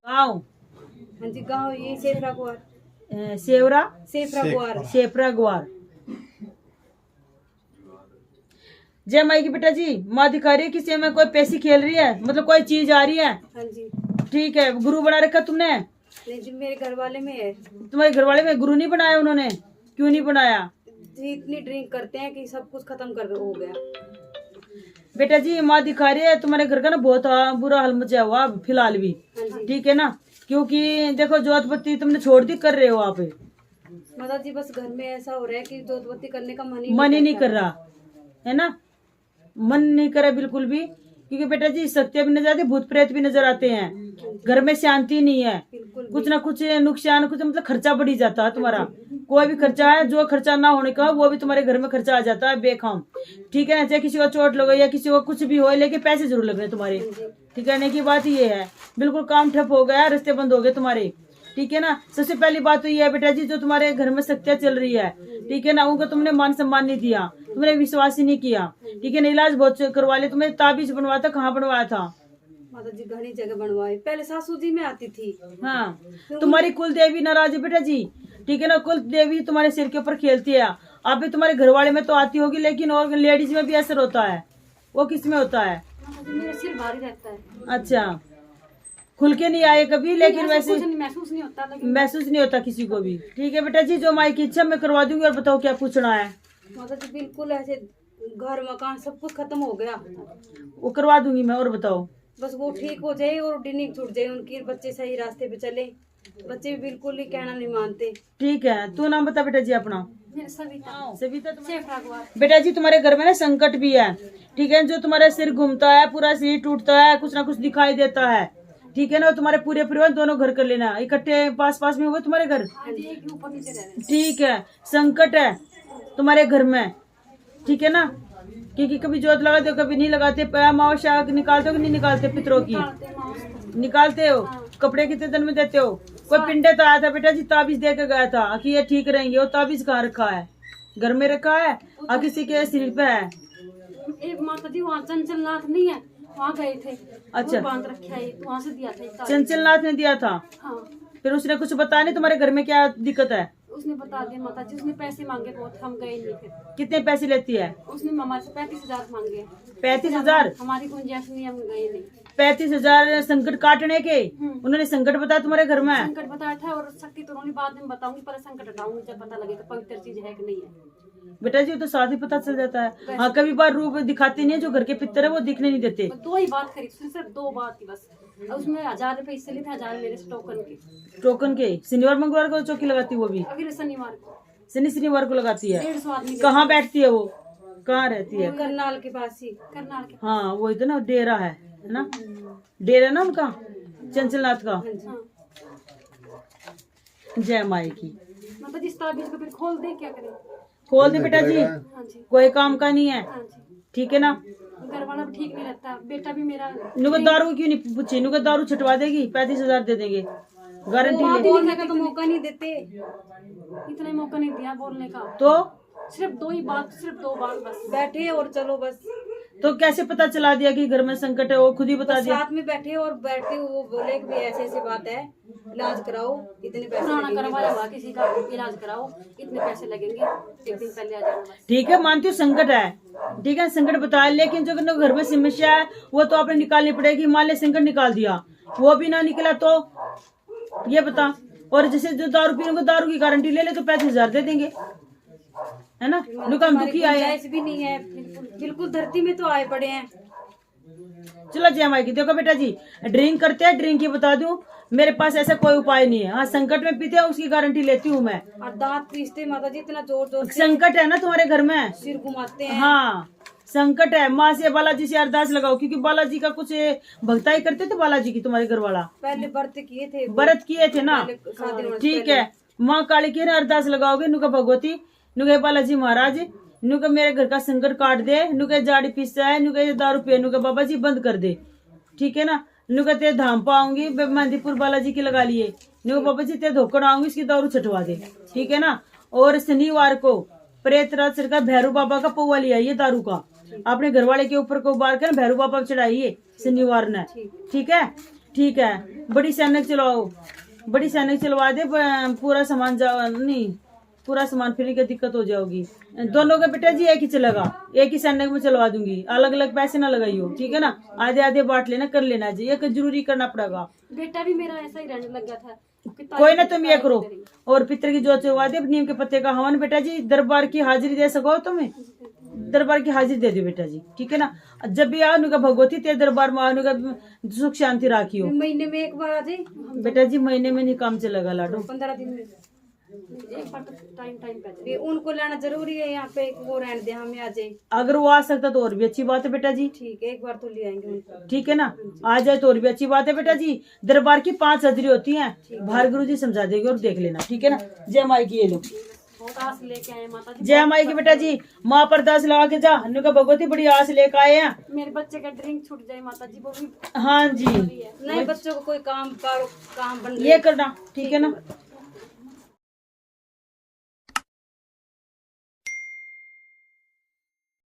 आओ। हाँ जी, गाँव ये सेफरा ग्वार। सेवरा सेफरा ग्वार। सेफरा ग्वार। जय माई की बेटा जी, माँ दिखा रही है किसी में कोई पैसी खेल रही है, मतलब कोई चीज आ रही है। हाँ जी। ठीक है, गुरु बना रखा तुमने? नहीं जी, मेरे घर वाले में है। तुम्हारे घर वाले में गुरु नहीं बनाया उन्होंने? क्यों नहीं बनाया? जी इतनी ड्रिंक करते हैं कि सब कुछ खत्म कर हो गया। बेटा जी माँ दिखा रही है तुम्हारे घर का ना बहुत बुरा हाल मचा हुआ फिलहाल भी। हाँ जी। ठीक है ना, क्योंकि देखो जोतपत्ती तुमने छोड़ दी कर रहे हो आप। माता जी बस घर में ऐसा हो रहा है कि जोतबत्ती करने का मन ही नहीं कर रहा है ना, मन नहीं करे बिल्कुल भी, क्योंकि बेटा जी शक्तियां भी नजर आती, भूत प्रेत भी नजर आते हैं, घर में शांति नहीं है, कुछ ना कुछ नुकसान, कुछ मतलब खर्चा बढ़ी जाता है तुम्हारा। कोई भी खर्चा है जो खर्चा ना होने का वो भी तुम्हारे घर में खर्चा आ जाता है बेखाम। ठीक है ना, चाहे किसी को चोट लगे या किसी को कुछ भी हो, लेकिन पैसे जरूर लग रहे तुम्हारे। ठीक है ना, की बात ये है, बिल्कुल काम ठप हो गया, रास्ते बंद हो गए तुम्हारे। ठीक है ना, सबसे पहली बात तो ये है बेटा जी, जो तुम्हारे घर में शक्तियां चल रही है, ठीक है ना, उनको तुमने मान सम्मान नहीं दिया, तुमने विश्वास ही नहीं किया। ठीक है ना, इलाज बहुत करवा लिया, तुम्हें ताबीज बनवाया था, कहाँ बनवाया था? माता जी घनी जगह बनवाए, पहले सासू जी में आती थी। हाँ, तुम्हारी कुल देवी नाराज है बेटा जी। ठीक है ना, कुल देवी तुम्हारे सिर के ऊपर खेलती है। आप भी तुम्हारे घर वाले में तो आती होगी, लेकिन और लेडीज में भी असर होता है। वो किस में होता है? मेरा सिर भारी रहता है। अच्छा, खुल के नहीं आए कभी, लेकिन वैसे महसूस नहीं होता, महसूस नहीं होता किसी को भी। ठीक है बेटा जी, जो माई की इच्छा मैं करवा दूंगी। और बताओ क्या पूछना है? माता जी बिल्कुल ऐसे घर मकान सब कुछ खत्म हो गया, वो करवा दूंगी मैं। और बताओ? बस वो ठीक हो जाए और डिनिंग छूट जाए उनकी, बच्चे सही रास्ते पे चले। बच्चे भी बिल्कुल ही कहना नहीं मानते। ठीक है, तू नाम बता बेटा जी अपना। सविता। सविता बेटा जी, तुम्हारे घर में ना संकट भी है। ठीक है, जो तुम्हारा सिर घूमता है, पूरा शरीर टूटता है, कुछ ना कुछ दिखाई देता है। ठीक है ना, तुम्हारे पूरे परिवार दोनों घर कर लेना, इकट्ठे पास पास में होगा तुम्हारे घर। ठीक है, संकट है तुम्हारे घर में। ठीक है ना, क्योंकि कभी जोत लगाते हो कभी नहीं लगाते, अमावस्या निकालते हो कि नहीं निकालते? पितरों की निकालते हो। कपड़े कितने दिन में देते हो? कोई पिंडे तो आया था बेटा जी, ताबीज दे के गया था कि ये ठीक रहेंगे। वो ताबीज कहाँ रखा है? घर में रखा है और किसी के सिर पे है? एक माता जी वहाँ चंचलनाथ नहीं है, वहाँ गए थे। अच्छा, बांध रखा है, वहाँ से दिया था। चंचलनाथ ने दिया था? हाँ। फिर उसने कुछ बताया नहीं तुम्हारे घर में क्या दिक्कत है? उसने बता दिया माता जी, उसने पैसे मांगे बहुत, हम गए नहीं फिर। कितने पैसे लेती है? उसने हमारे से 35,000 मांगे। 35,000? हमारी गुंजाइश नहीं, हम गए नहीं। 35,000 संकट काटने के? उन्होंने संकट बताया तुम्हारे घर में? संकट बताया था, और शक्ति तो उन्होंने बाद में बताऊंगी, पर संकट हटाऊंगी जब पता लगेगा पवित्र चीज है कि नहीं है। बेटा जी तो साथ ही पता चल जाता है। हाँ, कभी बार रूप दिखाते नहीं है, जो घर के पितर है वो दिखने नहीं देते। दो ही बात करी, सिर्फ 2 बात थी बस। उसमें 1,000 रुपए इससे लिए थे, 1,000 मेरे से टोकन के। शनिवार मंगलवार को चौकी लगाती है वो भी? अगले शनिवार को। शनिवार को लगाती है। 150 आदमी। कहाँ बैठती है वो? कहाँ रहती है? करनाल के पास ही। करनाल के। हाँ, वो इतना ना डेरा है ना, डेरा ना उनका चंचलनाथ का। जय माई की। मतलब जिस ताबीज को फिर खोल दे, क्या करें? खोल दे बेटा जी, हाँ जी। कोई काम का नहीं है। हाँ जी। ठीक है ना, घर वाला भी ठीक नहीं रहता, बेटा भी मेरा। नुका दारू क्यों नहीं पूछी? नुका दारू छटवा देगी, 35,000 दे देंगे, गारंटी ले। बोलने का तो मौका नहीं देते, इतना मौका नहीं दिया बोलने का। तो सिर्फ 2 बात बस। बैठे और चलो बस। तो कैसे पता चला दिया कि घर में संकट है? वो खुद ही बता दिया? साथ में बैठे और बैठते वो बोले कि ऐसे ऐसी बात है, इलाज कराओ, इतने पैसे करवाया हुआ किसी का, इलाज कराओ, इतने पैसे लगेंगे, एक दिन पहले आ जाना बस। ठीक है, मानती हूँ संकट है। ठीक है, संकट बताया, लेकिन जो घर में समस्या है वो तो आपने निकालनी पड़ेगी। मान ले संकट निकाल दिया, वो भी ना निकला तो ये बता। और जैसे जो दारू पीने को दारू की गारंटी ले ले तो 35,000 दे देंगे, है ना। हम दुखी आए हैं भी नहीं है, बिल्कुल धरती में तो आए पड़े हैं। चलो जय माई की। देखो बेटा जी, ड्रिंक करते हैं, ड्रिंक की बता दूं, मेरे पास ऐसा कोई उपाय नहीं है। हाँ, संकट में पीते हैं उसकी गारंटी लेती हूँ मैं। और दांत पीसते माता जी इतना जोर जोर से। संकट है ना तुम्हारे घर में, सिर घुमाते हैं। हाँ, संकट है। माँ से बालाजी से अरदास लगाओ, क्योंकि बालाजी का कुछ भक्ताई करते थे बालाजी की तुम्हारे घर वाला। पहले व्रत किए थे ना। ठीक है, माँ काली की अरदास लगाओगे, नुका भगवती, नुके बालाजी महाराज, नुके मेरे घर का संकट काट दे, नुके जाड़ी पीसा है, नुके दारू पे, नुके बाबा जी बंद कर दे। ठीक है ना, नुके तेरे धाम पाऊंगी, मेहंदीपुर बालाजी की लगा लिए, नुके बाबा जी तेरे धोखड़ आऊंगी, इसकी दारू छटवा दे। ठीक है ना, और शनिवार को प्रेत राज का भैरू बाबा का पौवा लिया ये दारू का, अपने घर वाले के ऊपर को बार कर भैरू बाबा चढ़ाइए शनिवार ने। ठीक है, ठीक है, बड़ी सैनिक चलवाओ, बड़ी सैनिक चलवा दे, पूरा सामान जाओ नहीं, पूरा सामान फिर की दिक्कत हो जाओगी। दोनों का बेटा जी एक ही चलेगा, एक ही सैनिक में चलवा दूंगी, अलग अलग पैसे ना लगाइयो, ठीक है ना, आधे आधे बांट लेना, कर लेना जी, एक जरूरी करना पड़ेगा। बेटा भी मेरा ऐसा ही रहने लग गया था। कोई ना, तुम ये करो, और पितर की जोत चलवा दे, नीम के पत्ते का हवन बेटा जी, दरबार की हाजिरी दे सको तुम्हें, दरबार की हाजिरी दे दो बेटा जी, ठीक है ना। जब भी आने का भगवती तेरे दरबार में आने का सुख शांति राखी हो। महीने में एक बार आ जाए बेटा जी, महीने में नहीं काम चलेगा लाडो, 15 दिन में एक बार तो टाइम पे आ जाए। उनको लाना जरूरी है यहाँ पे, वो रहने दे, हमें आ जाए। अगर वो आ सकता तो और भी अच्छी बात है बेटा जी, ठीक है, एक बार तो ले आएंगे उनको, ठीक है ना, आ जाए तो और भी अच्छी बात है बेटा जी। दरबार की 5 हाजिरी होती हैं, बाहर गुरु जी समझा देंगे और देख लेना, ठीक है ना। जय माई की, ये लो बहुत आस लेके आए माता जी। जय माई की बेटा जी, माँ पर दास लगा के जा, उनका भगवती बड़ी आस लेकर आए हैं। मेरे बच्चे का ड्रिंक छूट जाए माता जी, वो भी हाँ जी, नहीं, बच्चों को कोई काम बन ये करना, ठीक है ना।